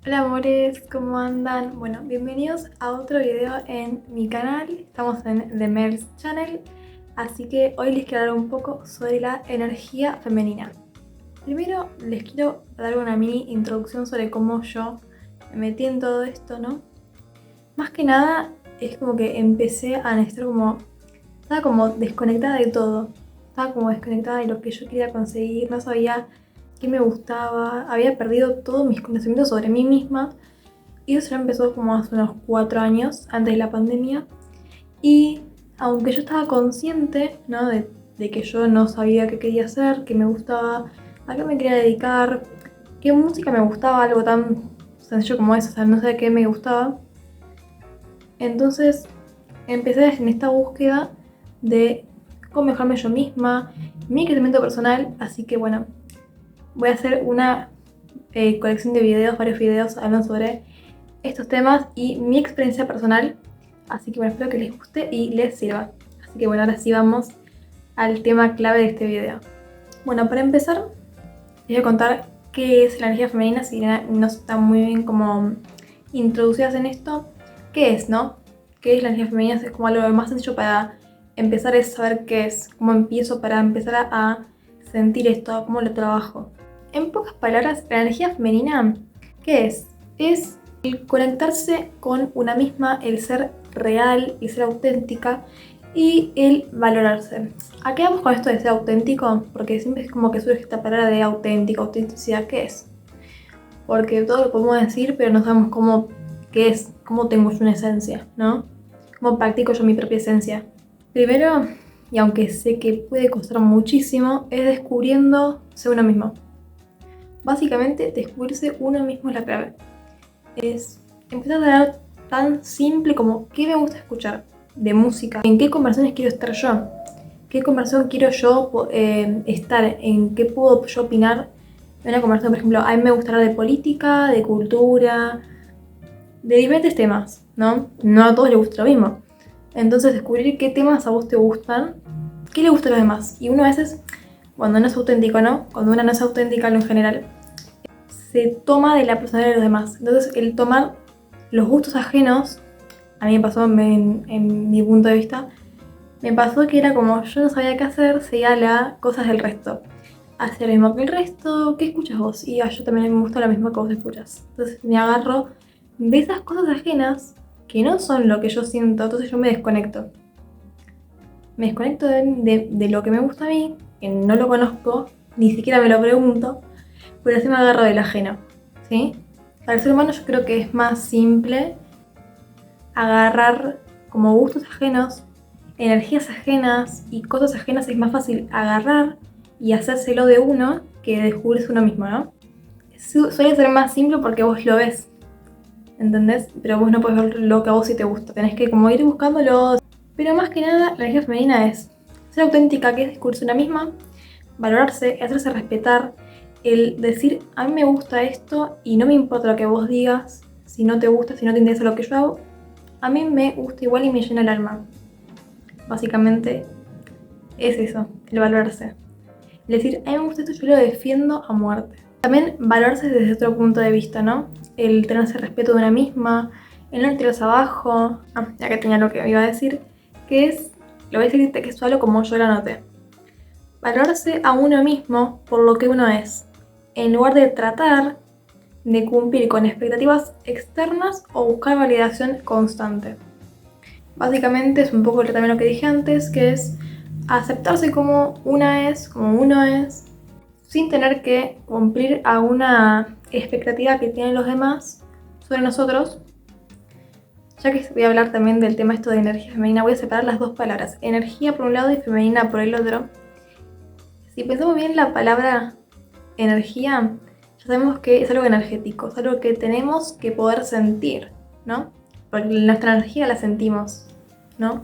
Hola amores, ¿cómo andan? Bueno, bienvenidos a otro video en mi canal. Estamos en The Mel's Channel, así que hoy les quiero hablar un poco sobre la energía femenina. Primero les quiero dar una mini introducción sobre cómo yo me metí en todo esto, ¿no? Más que nada es como que empecé a estar estaba como desconectada de todo. Estaba como desconectada de lo que yo quería conseguir, no sabía qué me gustaba, había perdido todos mis conocimientos sobre mí misma. Y eso ya empezó como hace unos 4 años, antes de la pandemia. Y aunque yo estaba consciente, ¿no? de que yo no sabía qué quería hacer, qué me gustaba, a qué me quería dedicar, qué música me gustaba, algo tan sencillo como eso, o sea, no sé qué me gustaba. Entonces empecé en esta búsqueda de cómo mejorarme yo misma, mi crecimiento personal, así que bueno, voy a hacer una colección de videos, varios videos hablando sobre estos temas y mi experiencia personal. Así que bueno, espero que les guste y les sirva. Así que bueno, ahora sí vamos al tema clave de este video. Bueno, para empezar, les voy a contar qué es la energía femenina, si no están muy bien como introducidas en esto. ¿Qué es, no? ¿Qué es la energía femenina? Es como algo más sencillo para empezar es saber qué es, cómo empiezo para empezar a sentir esto, cómo lo trabajo. En pocas palabras, la energía femenina, ¿qué es? Es el conectarse con una misma, el ser real y ser auténtica y el valorarse. ¿A qué vamos con esto de ser auténtico? Porque siempre es como que surge esta palabra de auténtico, autenticidad, ¿qué es? Porque todo lo podemos decir, pero no sabemos qué es, cómo tengo yo una esencia, ¿no? ¿Cómo practico yo mi propia esencia? Primero, y aunque sé que puede costar muchísimo, es descubriéndose uno mismo. Básicamente, descubrirse uno mismo es la clave. Es empezar a dar tan simple como qué me gusta escuchar de música, en qué conversaciones quiero estar yo, qué conversación quiero yo estar, en qué puedo yo opinar en una conversación. Por ejemplo, a mí me gusta hablar de política, de cultura, de diferentes temas, ¿no? No a todos les gusta lo mismo. Entonces descubrir qué temas a vos te gustan, qué le gusta a los demás. Y uno a veces, cuando no es auténtico, ¿no? Cuando una no es auténtica en lo general, se toma de la personalidad de los demás. Entonces el tomar los gustos ajenos, a mí me pasó en mi punto de vista, me pasó que era como yo no sabía qué hacer, seguía las cosas del resto. Hacía lo mismo que el resto, ¿qué escuchas vos? Y yo también me gusta lo mismo que vos escuchas. Entonces me agarro de esas cosas ajenas que no son lo que yo siento, entonces yo me desconecto. Me desconecto de lo que me gusta a mí, que no lo conozco, ni siquiera me lo pregunto, pero así me agarro del ajeno, ¿sí? Para el ser humano yo creo que es más simple agarrar como gustos ajenos, energías ajenas y cosas ajenas, es más fácil agarrar y hacérselo de uno que descubrirse uno mismo, ¿no? Suele ser más simple porque vos lo ves, ¿entendés? Pero vos no podés ver lo que a vos sí te gusta, tenés que como ir buscándolo. Pero más que nada, la energía femenina es ser auténtica, que es descubrirse una misma, valorarse, hacerse respetar, el decir, a mí me gusta esto y no me importa lo que vos digas, si no te gusta, si no te interesa lo que yo hago, a mí me gusta igual y me llena el alma. Básicamente es eso, el valorarse. Es decir, a mí me gusta esto, yo lo defiendo a muerte. También valorarse desde otro punto de vista, ¿no? El tenerse respeto de una misma, el no tirarse abajo. Ya que tenía lo que iba a decir, que es, lo voy a decir textual como yo lo anoté. Valorarse a uno mismo por lo que uno es, en lugar de tratar de cumplir con expectativas externas o buscar validación constante. Básicamente es un poco también lo que dije antes, que es aceptarse como una es, como uno es, sin tener que cumplir a una expectativa que tienen los demás sobre nosotros. Ya que voy a hablar también del tema esto de energía femenina, voy a separar las dos palabras, energía por un lado y femenina por el otro. Si pensamos bien la palabra energía, ya sabemos que es algo energético, es algo que tenemos que poder sentir, ¿no? Porque nuestra energía la sentimos, ¿no?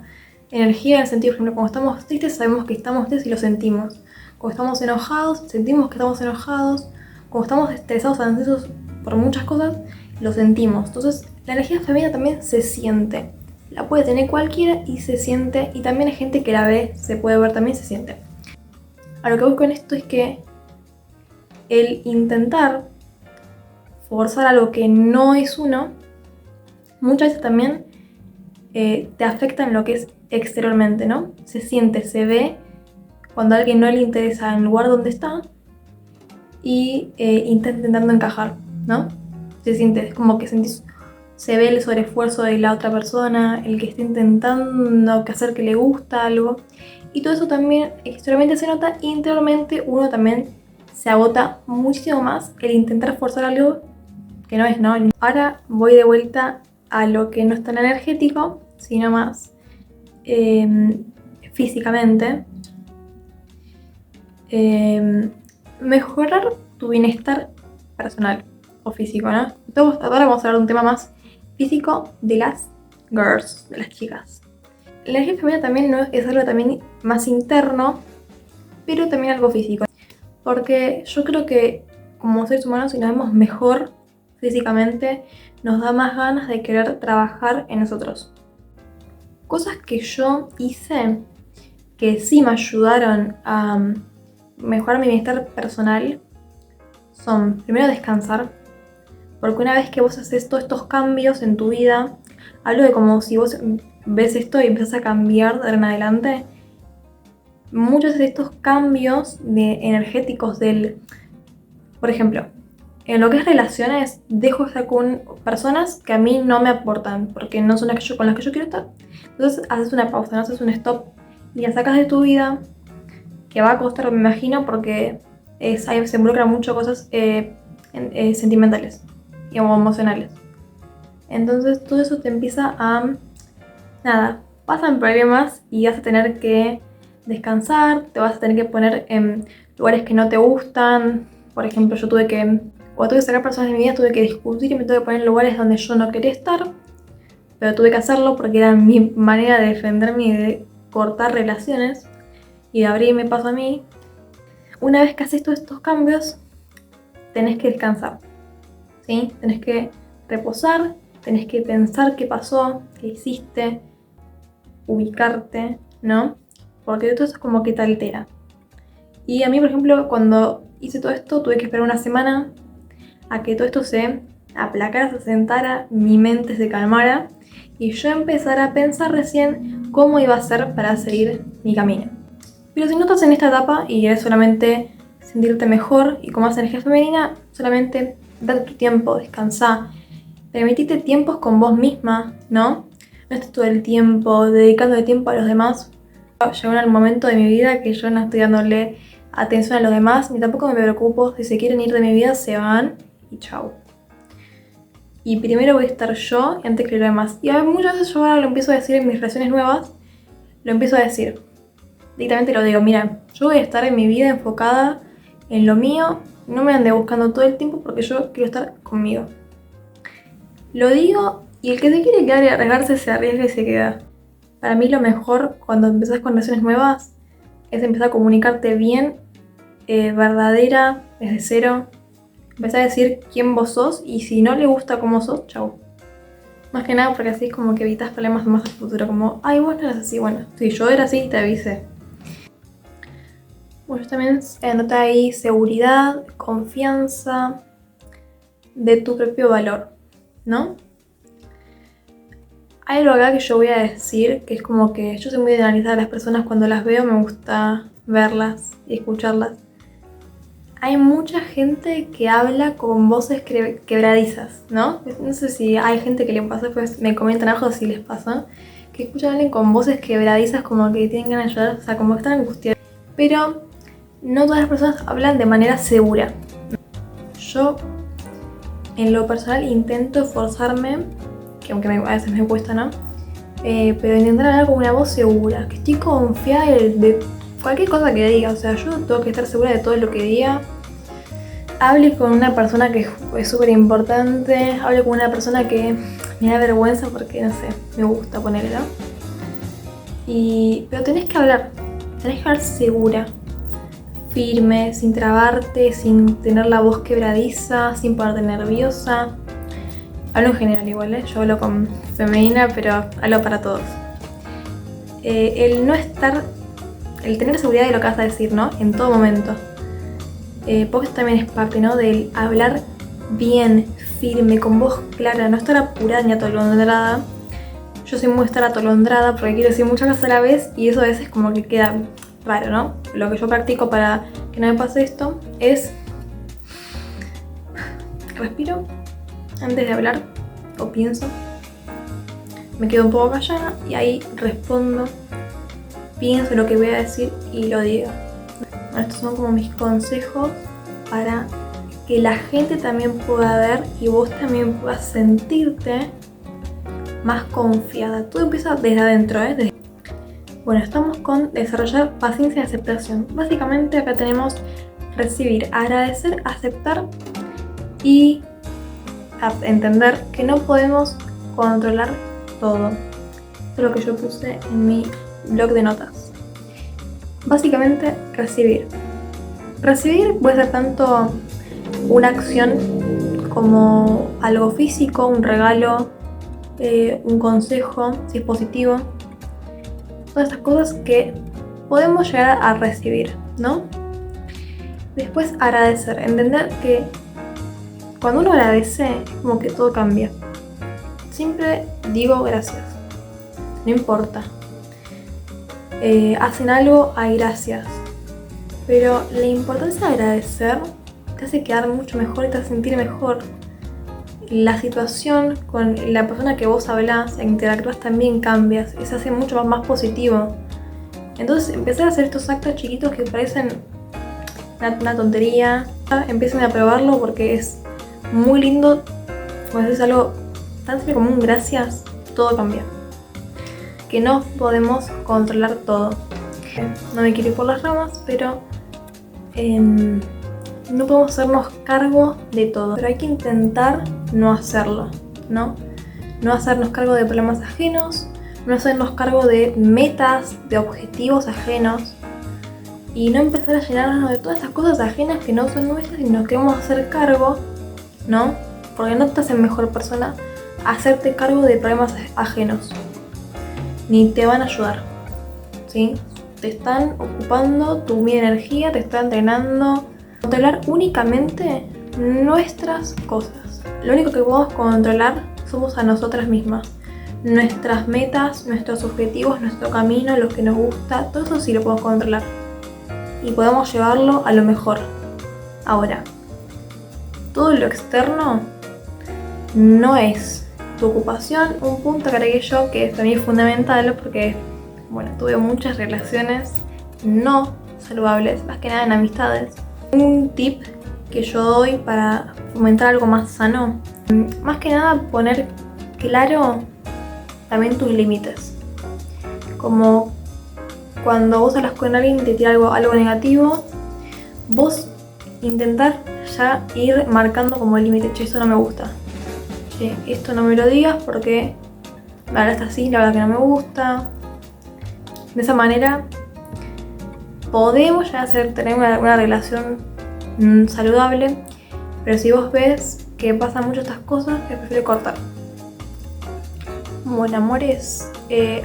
Energía en el sentido, por ejemplo, cuando estamos tristes sabemos que estamos tristes y lo sentimos. Cuando estamos enojados, sentimos que estamos enojados. Cuando estamos estresados, ansiosos por muchas cosas, lo sentimos. Entonces, la energía femenina también se siente. La puede tener cualquiera y se siente, y también hay gente que la ve, se puede ver también, se siente. A lo que voy con esto es que el intentar forzar algo que no es uno, muchas veces también te afecta en lo que es exteriormente, ¿no? Se siente, se ve cuando a alguien no le interesa el lugar donde está y está intentando encajar, ¿no? Se siente, es como que sentís, se ve el sobreesfuerzo de la otra persona, el que está intentando hacer que le gusta algo. Y todo eso también exteriormente se nota, y interiormente uno también se agota muchísimo más el intentar forzar algo que no es, ¿no? Ahora voy de vuelta a lo que no es tan energético, sino más físicamente. Mejorar tu bienestar personal o físico, ¿no? Entonces, ahora vamos a hablar de un tema más físico de las girls, de las chicas. La energía femenina también, ¿no? Es algo también más interno, pero también algo físico. Porque yo creo que como seres humanos, si nos vemos mejor físicamente, nos da más ganas de querer trabajar en nosotros. Cosas que yo hice que sí me ayudaron a mejorar mi bienestar personal son, primero, descansar. Porque una vez que vos haces todos estos cambios en tu vida, hablo de como si vos ves esto y empezás a cambiar de ahora en adelante, muchos de estos cambios energéticos por ejemplo, en lo que es relaciones, dejo de estar con personas que a mí no me aportan, porque no son las con las que yo quiero estar. Entonces haces una pausa, no haces un stop y la sacas de tu vida, que va a costar, me imagino, porque ahí se involucran muchas cosas sentimentales y emocionales. Entonces todo eso te empieza a... Nada, pasan problemas y vas a tener que descansar, te vas a tener que poner en lugares que no te gustan. Por ejemplo, cuando tuve que sacar personas de mi vida, tuve que discutir y me tuve que poner en lugares donde yo no quería estar, pero tuve que hacerlo porque era mi manera de defenderme y de cortar relaciones y de abrirme paso a mí. Una vez que haces todos estos cambios, tenés que descansar, ¿sí? Tenés que reposar, tenés que pensar qué pasó, qué hiciste, ubicarte, ¿no? Porque todo eso es como que te altera. Y a mí, por ejemplo, cuando hice todo esto, tuve que esperar una semana a que todo esto se aplacara, se sentara, mi mente se calmara y yo empezara a pensar recién cómo iba a ser para seguir mi camino. Pero si no estás en esta etapa y querés solamente sentirte mejor y con más energía femenina, solamente date tu tiempo, descansá, permitite tiempos con vos misma, ¿no? No estés todo el tiempo dedicándole tiempo a los demás. Llegó un momento de mi vida que yo no estoy dándole atención a los demás, ni tampoco me preocupo. Si se quieren ir de mi vida, se van y chau. Y primero voy a estar yo antes que los demás. Y muchas veces yo ahora lo empiezo a decir en mis relaciones nuevas, lo empiezo a decir. Directamente lo digo, mira, yo voy a estar en mi vida enfocada en lo mío, no me ande buscando todo el tiempo porque yo quiero estar conmigo. Lo digo y el que se quiere quedar y arriesgarse se arriesga y se queda. Para mí lo mejor cuando empezás con relaciones nuevas es empezar a comunicarte bien, verdadera, desde cero. Empezar a decir quién vos sos y si no le gusta cómo sos, chau. Más que nada porque así es como que evitas problemas más al futuro, como, ay, vos no eras así, bueno, si yo era así, te avisé. Bueno, yo también anoté ahí seguridad, confianza de tu propio valor, ¿no? Hay algo acá que yo voy a decir, que es como que yo soy muy de analizar a las personas cuando las veo, me gusta verlas y escucharlas. Hay mucha gente que habla con voces quebradizas, ¿no? No sé si hay gente que le pasa, pues me comentan abajo si les pasa, que escuchan a alguien con voces quebradizas como que tienen ganas de llorar, o sea, como que están angustiados. Pero no todas las personas hablan de manera segura. Yo, en lo personal, intento esforzarme, que aunque a veces me cuesta, ¿no? Pero intentar hablar con una voz segura, que estoy confiada de cualquier cosa que diga, o sea, yo tengo que estar segura de todo lo que diga. Hable con una persona que es súper importante, hable con una persona que me da vergüenza porque, no sé, me gusta ponerlo. Pero tenés que hablar segura, firme, sin trabarte, sin tener la voz quebradiza, sin ponerte nerviosa. Hablo en general igual, ¿eh? Yo hablo con femenina, pero hablo para todos. El tener seguridad de lo que vas a decir, ¿no? En todo momento. Porque también es parte, ¿no? Del hablar bien, firme, con voz clara, no estar apurada ni atolondrada. Yo soy muy estar atolondrada porque quiero decir muchas cosas a la vez y eso a veces como que queda raro, ¿no? Lo que yo practico para que no me pase esto es respiro antes de hablar o pienso, me quedo un poco callada y ahí respondo, pienso lo que voy a decir y lo digo. Estos son como mis consejos para que la gente también pueda ver y vos también puedas sentirte más confiada. Todo empieza desde adentro, ¿eh? Bueno, estamos con desarrollar paciencia y aceptación. Básicamente acá tenemos recibir, agradecer, aceptar y entender que no podemos controlar todo. Esto es lo que yo puse en mi blog de notas. Básicamente, recibir. Recibir puede ser tanto una acción como algo físico, un regalo, un consejo, si es positivo. Todas estas cosas que podemos llegar a recibir, ¿no? Después, agradecer. Entender que cuando uno agradece, es como que todo cambia. Siempre digo gracias. No importa. Hacen algo, hay gracias. Pero la importancia de agradecer te hace quedar mucho mejor y te hace sentir mejor. La situación con la persona que vos hablás e interactúas también cambias y se hace mucho más positivo. Entonces empezar a hacer estos actos chiquitos que parecen una tontería, empiecen a probarlo porque es muy lindo. Cuando haces algo tan simple como un gracias, todo cambia. Que no podemos controlar todo. No me quiero ir por las ramas, pero no podemos hacernos cargo de todo. Pero hay que intentar no hacerlo, ¿no? No hacernos cargo de problemas ajenos, no hacernos cargo de metas, de objetivos ajenos. Y no empezar a llenarnos de todas estas cosas ajenas que no son nuestras y nos queremos hacer cargo, ¿no? Porque no te hacen mejor persona hacerte cargo de problemas ajenos. Ni te van a ayudar, ¿sí? Te están ocupando tu energía, te están drenando. Controlar únicamente nuestras cosas. Lo único que podemos controlar somos a nosotras mismas. Nuestras metas, nuestros objetivos, nuestro camino, lo que nos gusta, todo eso sí lo podemos controlar. Y podemos llevarlo a lo mejor. Ahora, todo lo externo no es tu ocupación. Un punto que agregué yo que para mí es fundamental porque, bueno, tuve muchas relaciones no saludables, más que nada en amistades. Un tip que yo doy para fomentar algo más sano, más que nada poner claro también tus límites. Como cuando vos hablas con alguien y te tira algo negativo, vos intentar ya ir marcando como el límite. Che, eso no me gusta. Che, esto no me lo digas porque me hablaste así, la verdad que no me gusta. De esa manera podemos ya tener una relación saludable, pero si vos ves que pasan mucho estas cosas, te prefiero cortar. Bueno, amores,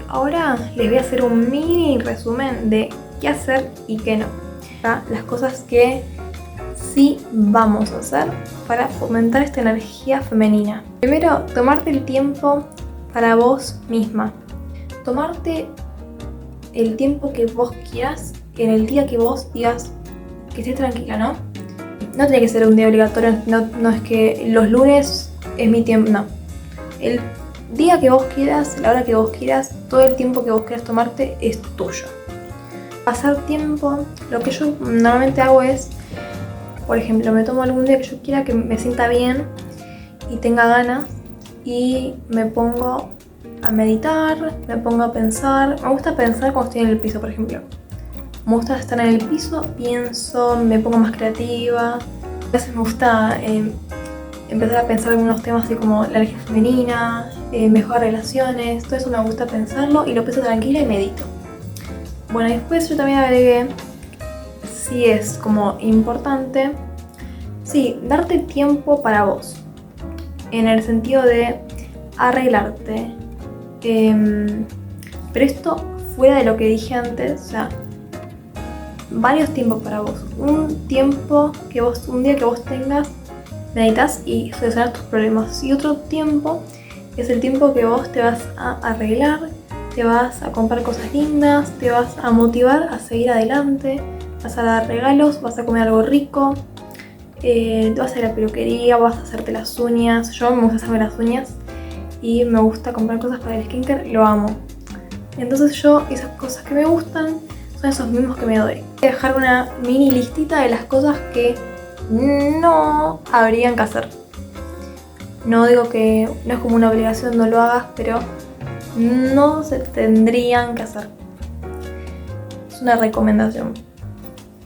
ahora les voy a hacer un mini resumen de qué hacer y qué no. Las cosas que sí vamos a hacer para fomentar esta energía femenina. Primero, tomarte el tiempo para vos misma. Tomarte el tiempo que vos quieras en el día que vos digas que estés tranquila, ¿no? No tiene que ser un día obligatorio, no es que los lunes es mi tiempo, no. El día que vos quieras, la hora que vos quieras, todo el tiempo que vos quieras tomarte es tuyo. Pasar tiempo, lo que yo normalmente hago es, por ejemplo, me tomo algún día que yo quiera, que me sienta bien y tenga ganas y me pongo a meditar, me pongo a pensar. Me gusta pensar cuando estoy en el piso, por ejemplo. Me gusta estar en el piso, pienso, me pongo más creativa. A veces me gusta empezar a pensar en unos temas así como la energía femenina, mejorar relaciones, todo eso me gusta pensarlo y lo pienso tranquila y medito. Bueno, después yo también agregué, si es como importante, sí, darte tiempo para vos, en el sentido de arreglarte, pero esto fuera de lo que dije antes, o sea, varios tiempos para vos. Un día que vos tengas meditas y solucionar tus problemas. Y otro tiempo es el tiempo que vos te vas a arreglar, te vas a comprar cosas lindas, te vas a motivar a seguir adelante, vas a dar regalos, vas a comer algo rico, te vas a ir a la peluquería, vas a hacerte las uñas. Yo me gusta hacerme las uñas y me gusta comprar cosas para el skincare, lo amo. Entonces yo, esas cosas que me gustan son esos mismos que me doy. Voy a dejar una mini listita de las cosas que no habrían que hacer. No digo que no es como una obligación, no lo hagas, pero no se tendrían que hacer. Es una recomendación.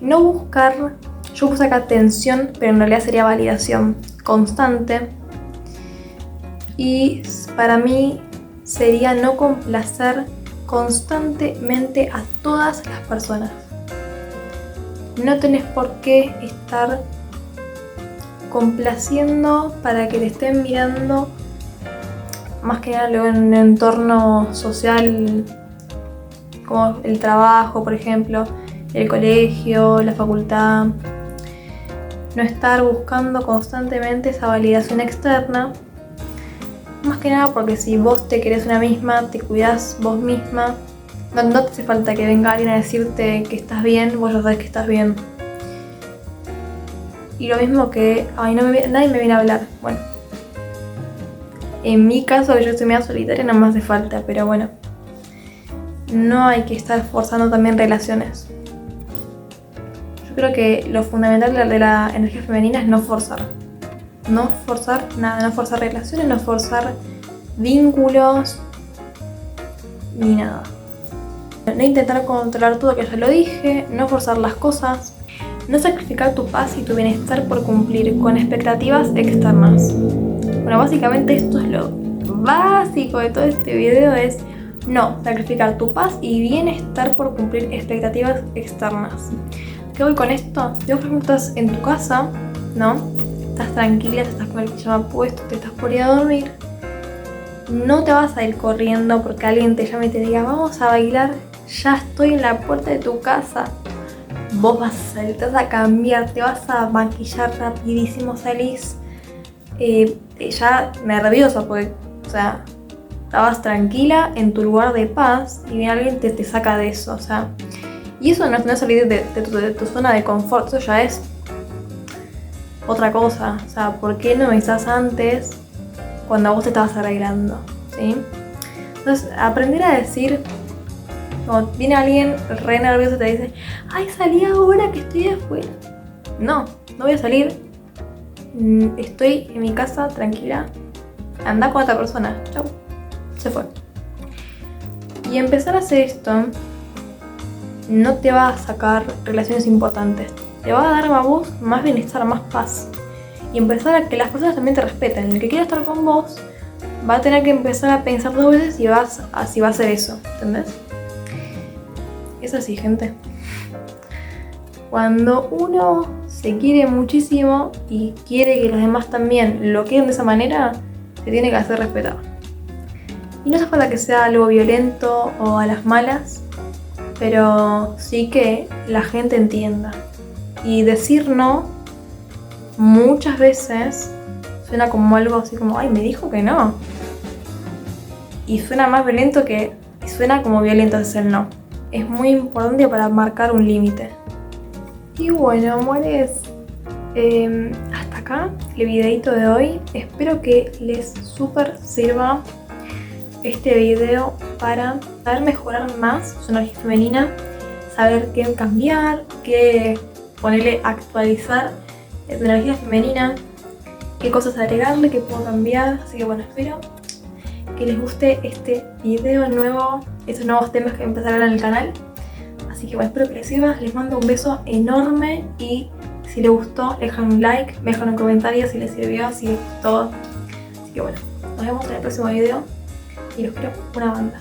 No buscar, yo puse acá atención, pero en realidad sería validación constante. Y para mí sería no complacer constantemente a todas las personas. No tenés por qué estar complaciendo para que te estén mirando, más que nada luego en un entorno social como el trabajo, por ejemplo, el colegio, la facultad. No estar buscando constantemente esa validación externa, más que nada porque si vos te querés una misma, te cuidás vos misma, no te hace falta que venga alguien a decirte que estás bien, vos ya sabés que estás bien. Y lo mismo que, nadie me viene a hablar. Bueno, en mi caso, que yo estoy medio solitaria, no me hace falta, pero bueno, no hay que estar forzando también relaciones. Yo creo que lo fundamental de la energía femenina es no forzar. No forzar nada, no forzar relaciones, no forzar vínculos, ni nada. No intentar controlar todo, que ya lo dije, no forzar las cosas. No sacrificar tu paz y tu bienestar por cumplir con expectativas externas. Bueno, básicamente esto es lo básico de todo este video, es no sacrificar tu paz y bienestar por cumplir expectativas externas. ¿Qué voy con esto? Si vos, por ejemplo, estás en tu casa, ¿no? Estás tranquila, estás con el pijama puesto, te estás por ir a dormir. No te vas a ir corriendo porque alguien te llame y te diga vamos a bailar, ya estoy en la puerta de tu casa. Vos vas a salir, te vas a cambiar, te vas a maquillar rapidísimo, salís ya nerviosa porque, o sea, estabas tranquila en tu lugar de paz y viene alguien te saca de eso, o sea, y eso no es salir de tu zona de confort, eso ya es otra cosa, o sea, ¿por qué no me avisás antes cuando vos te estabas arreglando? ¿Sí? Entonces, aprender a decir, cuando viene alguien re nervioso y te dice ay, salí ahora que estoy afuera. No voy a salir. Estoy en mi casa tranquila. Anda con otra persona. Chau. Se fue. Y empezar a hacer esto no te va a sacar relaciones importantes. Te va a dar a vos más bienestar, más paz. Y empezar a que las personas también te respeten. El que quiera estar con vos va a tener que empezar a pensar dos veces si va a hacer eso. ¿Entendés? Es así, gente. Cuando uno se quiere muchísimo y quiere que los demás también lo quieran de esa manera, se tiene que hacer respetar. Y no hace falta que sea algo violento o a las malas, pero sí que la gente entienda. Y decir no muchas veces suena como algo así como ay, me dijo que no. Y suena más violento que... y suena como violento decir no. Es muy importante para marcar un límite. Y bueno, amores, hasta acá el videito de hoy. Espero que les súper sirva este video para saber mejorar más su energía femenina, saber qué cambiar, qué ponerle actualizar de tu energía femenina, qué cosas agregarle, qué puedo cambiar. Así que bueno, espero que les guste este video nuevo, estos nuevos temas que empezarán en el canal. Así que bueno, espero que les sirva, les mando un beso enorme y si les gustó, dejan un like, me dejan un comentario si les sirvió, si les gustó. Así que bueno, nos vemos en el próximo video y los quiero una banda.